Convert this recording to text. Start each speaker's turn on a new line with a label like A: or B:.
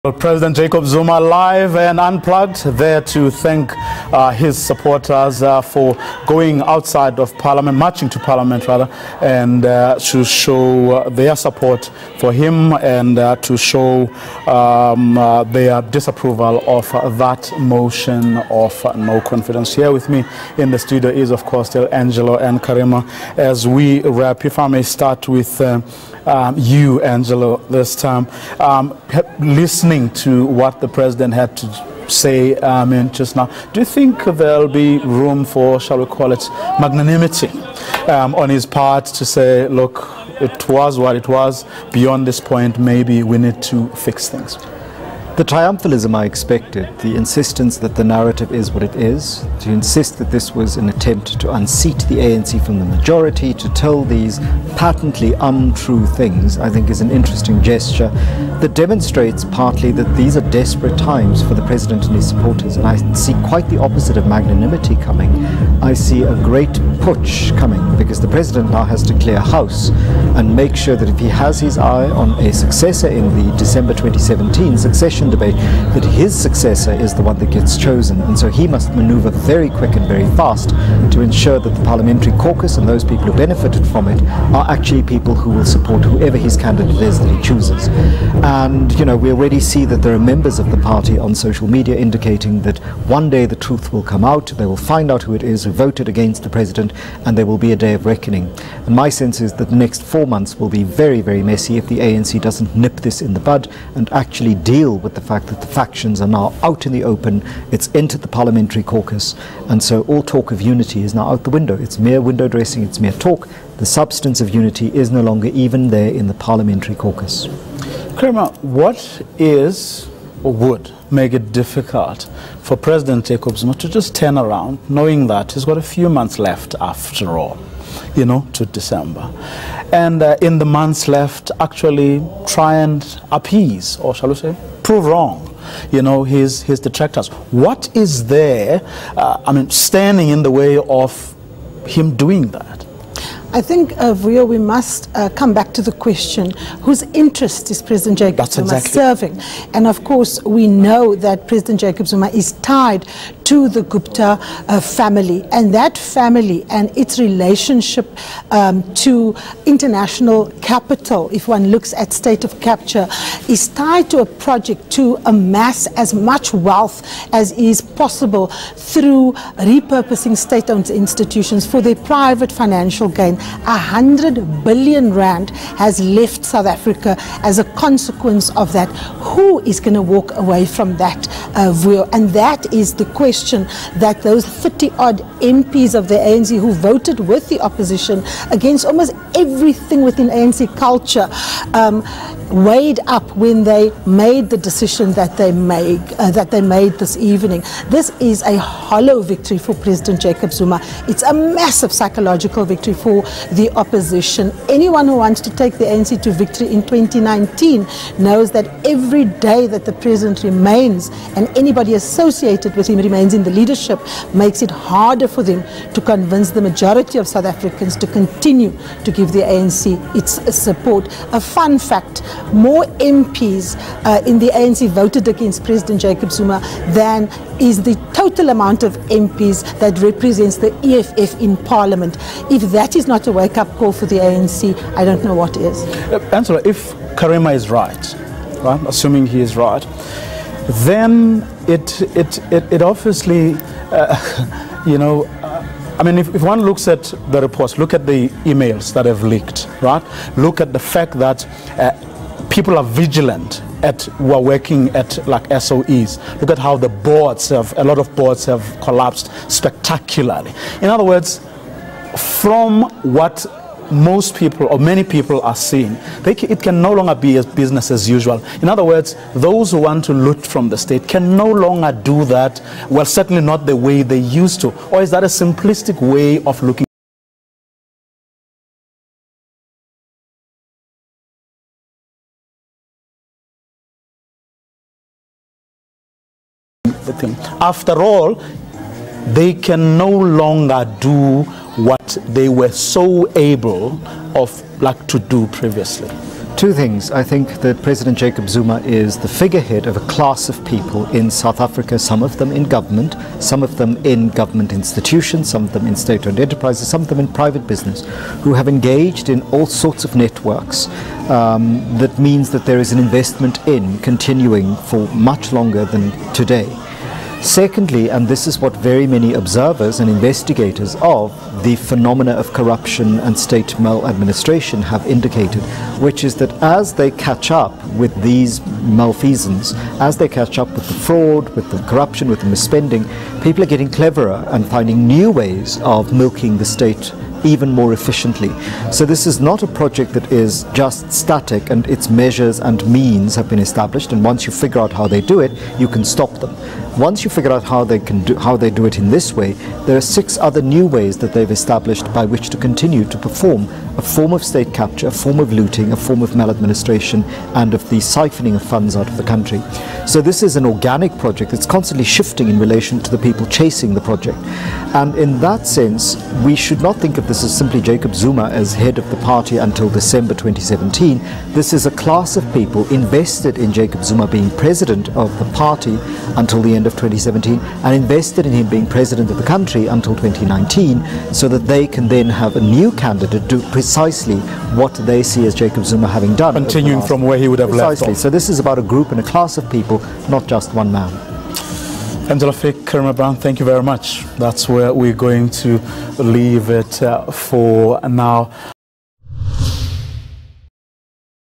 A: President Jacob Zuma live and unplugged there to thank his supporters for going outside of Parliament, marching to Parliament rather, and to show their support for him and to show their disapproval of that motion of no confidence. Here with me in the studio is of course still Angelo and Karima. As we wrap, if I may start with you, Angelo, this time, listening to what the president had to say just now, do you think there'll be room for, shall we call it, magnanimity on his part to say, look, it was what it was, beyond this point maybe we need to fix things?
B: The triumphalism I expected, the insistence that the narrative is what it is, to insist that this was an attempt to unseat the ANC from the majority, to tell these patently untrue things, I think is an interesting gesture that demonstrates partly that these are desperate times for the president and his supporters. And I see quite the opposite of magnanimity coming. I see a great putsch coming, because the president now has to clear house and make sure that if he has his eye on a successor in the December 2017 succession debate, that his successor is the one that gets chosen. And so he must maneuver very quick and very fast to ensure that the parliamentary caucus and those people who benefited from it are actually people who will support whoever his candidate is that he chooses. And you know, we already see that there are members of the party on social media indicating that one day the truth will come out, they will find out who it is who voted against the president, and there will be a day of reckoning. And my sense is that the next 4 months will be very, very messy if the ANC doesn't nip this in the bud and actually deal with the fact that the factions are now out in the open. It's entered the parliamentary caucus, and so all talk of unity is now out the window. It's mere window dressing, it's mere talk. The substance of unity is no longer even there in the parliamentary caucus.
A: Karima, what is or would make it difficult for President Jacob Zuma to just turn around, knowing that he's got a few months left after all, you know, to December, and in the months left actually try and appease, or shall we say, prove wrong, you know, his detractors? What is there, standing in the way of him doing that?
C: I think, Vuyo, we must come back to the question, whose interest is President Jacob Zuma serving? And of course, we know that President Jacob Zuma is tied to the Gupta family, and that family and its relationship to international capital, if one looks at state of capture, is tied to a project to amass as much wealth as is possible through repurposing state-owned institutions for their private financial gain. 100 billion rand has left South Africa as a consequence of that. Who is going to walk away from that, Vuyo? And that is the question that those 30-odd MPs of the ANC who voted with the opposition against almost everything within ANC culture weighed up when they made the decision that they made this evening. This is a hollow victory for President Jacob Zuma. It's a massive psychological victory for the opposition. Anyone who wants to take the ANC to victory in 2019 knows that every day that the president remains and anybody associated with him remains in the leadership makes it harder for them to convince the majority of South Africans to continue to give the ANC its support. A fun fact: more MPs in the ANC voted against President Jacob Zuma than is the total amount of MPs that represents the EFF in Parliament. If that is not a wake-up call for the ANC, I don't know what is.
A: Angela, if Karima is right, assuming he is right, then it obviously, if one looks at the reports, look at the emails that have leaked, right? Look at the fact that people are vigilant who are working at like SOEs. Look at how the boards a lot of boards have collapsed spectacularly. In other words, from what most people or many people are seeing, it can no longer be as business as usual. In other words, those who want to loot from the state can no longer do that, well, certainly not the way they used to. Or is that a simplistic way of looking the thing? After all, they can no longer do what they were so able to do previously.
B: Two things. I think that President Jacob Zuma is the figurehead of a class of people in South Africa, some of them in government, some of them in government institutions, some of them in state-owned enterprises, some of them in private business, who have engaged in all sorts of networks. That means that there is an investment in continuing for much longer than today. Secondly, and this is what very many observers and investigators of the phenomena of corruption and state maladministration have indicated, which is that as they catch up with these malfeasance, as they catch up with the fraud, with the corruption, with the misspending, people are getting cleverer and finding new ways of milking the state even more efficiently. So this is not a project that is just static, and its measures and means have been established, and once you figure out how they do it, you can stop them. Once you figure out how they do it in this way, there are 6 other new ways that they've established by which to continue to perform a form of state capture, a form of looting, a form of maladministration, and of the siphoning of funds out of the country. So this is an organic project that's constantly shifting in relation to the people chasing the project. And in that sense, we should not think of this as simply Jacob Zuma as head of the party until December 2017. This is a class of people invested in Jacob Zuma being president of the party until the end of 2017, and invested in him being president of the country until 2019, so that they can then have a new candidate do precisely what they see as Jacob Zuma having done.
A: Continuing from where he would have left off.
B: So this is about a group and a class of people, not just one man.
A: Angelo, Fick, Karima Brown, thank you very much. That's where we're going to leave it for now.